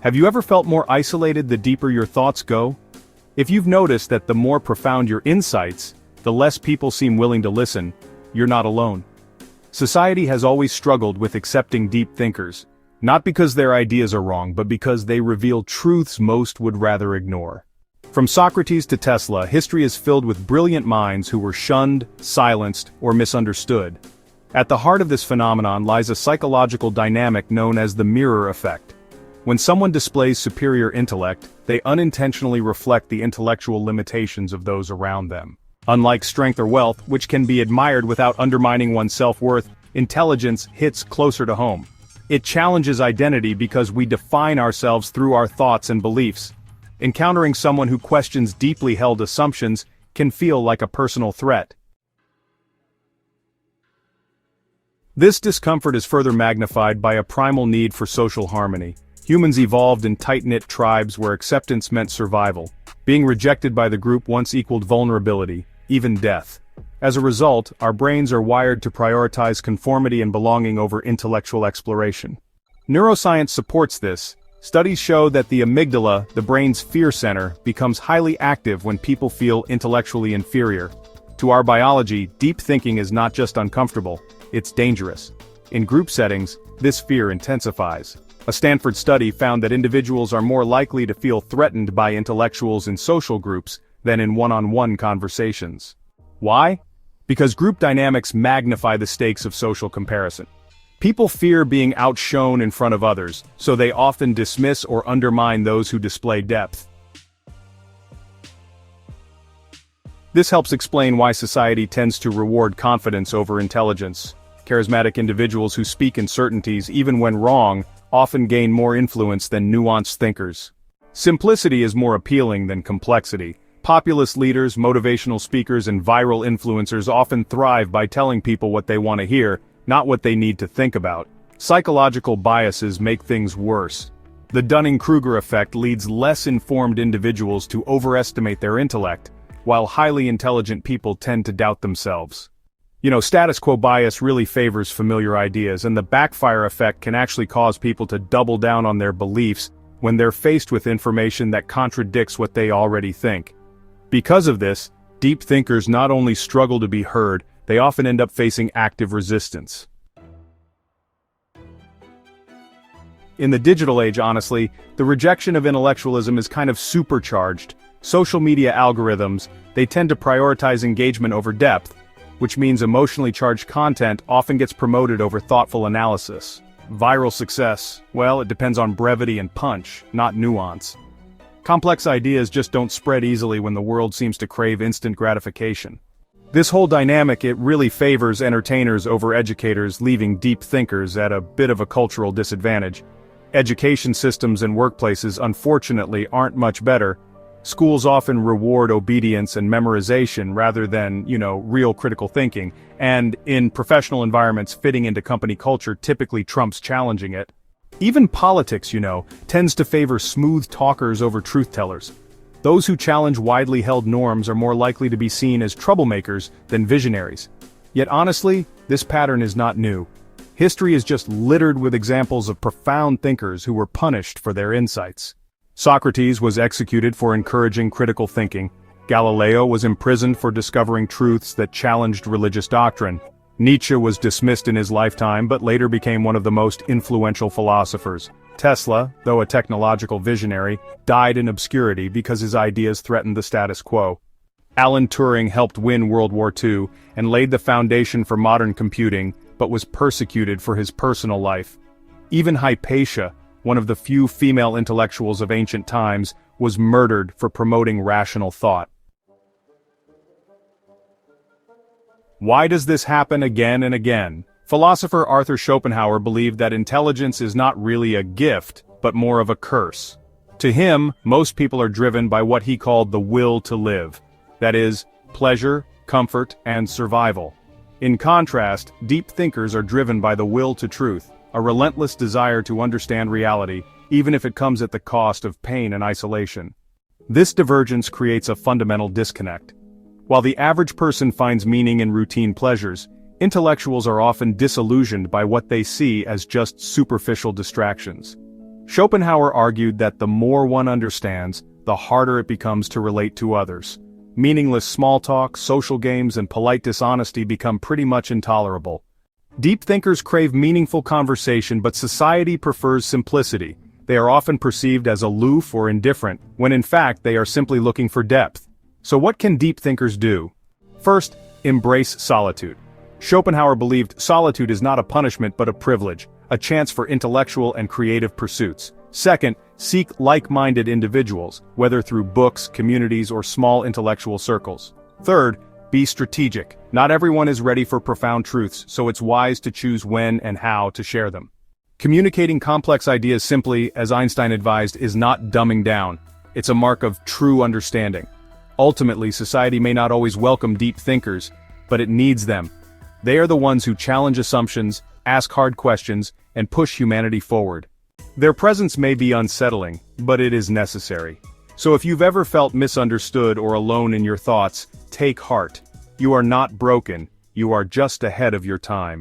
Have you ever felt more isolated the deeper your thoughts go? If you've noticed that the more profound your insights, the less people seem willing to listen, you're not alone. Society has always struggled with accepting deep thinkers, not because their ideas are wrong, but because they reveal truths most would rather ignore. From Socrates to Tesla, history is filled with brilliant minds who were shunned, silenced, or misunderstood. At the heart of this phenomenon lies a psychological dynamic known as the mirror effect. When someone displays superior intellect, they unintentionally reflect the intellectual limitations of those around them. Unlike strength or wealth, which can be admired without undermining one's self-worth, intelligence hits closer to home. It challenges identity because we define ourselves through our thoughts and beliefs. Encountering someone who questions deeply held assumptions can feel like a personal threat. This discomfort is further magnified by a primal need for social harmony. Humans evolved in tight-knit tribes where acceptance meant survival. Being rejected by the group once equaled vulnerability, even death. As a result, our brains are wired to prioritize conformity and belonging over intellectual exploration. Neuroscience supports this. Studies show that the amygdala, the brain's fear center, becomes highly active when people feel intellectually inferior. To our biology, deep thinking is not just uncomfortable, it's dangerous. In group settings, this fear intensifies. A Stanford study found that individuals are more likely to feel threatened by intellectuals in social groups than in one-on-one conversations. Why? Because group dynamics magnify the stakes of social comparison. People fear being outshone in front of others, so they often dismiss or undermine those who display depth. This helps explain why society tends to reward confidence over intelligence. Charismatic individuals who speak in certainties, even when wrong, often gain more influence than nuanced thinkers. Simplicity is more appealing than complexity. Populist leaders, motivational speakers, and viral influencers often thrive by telling people what they want to hear, not what they need to think about. Psychological biases make things worse. The Dunning-Kruger effect leads less informed individuals to overestimate their intellect, while highly intelligent people tend to doubt themselves. Status quo bias really favors familiar ideas, and the backfire effect can actually cause people to double down on their beliefs when they're faced with information that contradicts what they already think. Because of this, deep thinkers not only struggle to be heard, they often end up facing active resistance. In the digital age, honestly, the rejection of intellectualism is kind of supercharged. Social media algorithms, they tend to prioritize engagement over depth, which means emotionally charged content often gets promoted over thoughtful analysis. Viral success, well, it depends on brevity and punch, not nuance. Complex ideas just don't spread easily when the world seems to crave instant gratification. This whole dynamic, it really favors entertainers over educators, leaving deep thinkers at a bit of a cultural disadvantage. Education systems and workplaces, unfortunately, aren't much better. Schools often reward obedience and memorization rather than, real critical thinking, and in professional environments, fitting into company culture typically trumps challenging it. Even politics, tends to favor smooth talkers over truth-tellers. Those who challenge widely held norms are more likely to be seen as troublemakers than visionaries. Yet honestly, this pattern is not new. History is just littered with examples of profound thinkers who were punished for their insights. Socrates was executed for encouraging critical thinking. Galileo was imprisoned for discovering truths that challenged religious doctrine. Nietzsche was dismissed in his lifetime but later became one of the most influential philosophers. Tesla, though a technological visionary, died in obscurity because his ideas threatened the status quo. Alan Turing helped win World War II and laid the foundation for modern computing, but was persecuted for his personal life. Even Hypatia, one of the few female intellectuals of ancient times, was murdered for promoting rational thought. Why does this happen again and again? Philosopher Arthur Schopenhauer believed that intelligence is not really a gift, but more of a curse. To him, most people are driven by what he called the will to live. That is, pleasure, comfort, and survival. In contrast, deep thinkers are driven by the will to truth, a relentless desire to understand reality, even if it comes at the cost of pain and isolation. This divergence creates a fundamental disconnect. While the average person finds meaning in routine pleasures, intellectuals are often disillusioned by what they see as just superficial distractions. Schopenhauer argued that the more one understands, the harder it becomes to relate to others. Meaningless small talk, social games, and polite dishonesty become pretty much intolerable. Deep thinkers crave meaningful conversation, but society prefers simplicity. They are often perceived as aloof or indifferent, when in fact they are simply looking for depth. So what can deep thinkers do? First, embrace solitude. Schopenhauer believed solitude is not a punishment but a privilege, a chance for intellectual and creative pursuits. Second, seek like-minded individuals, whether through books, communities, or small intellectual circles. Third, be strategic. Not everyone is ready for profound truths, so it's wise to choose when and how to share them. Communicating complex ideas simply, as Einstein advised, is not dumbing down. It's a mark of true understanding. Ultimately, society may not always welcome deep thinkers, but it needs them. They are the ones who challenge assumptions, ask hard questions, and push humanity forward. Their presence may be unsettling, but it is necessary. So if you've ever felt misunderstood or alone in your thoughts, take heart. You are not broken, you are just ahead of your time.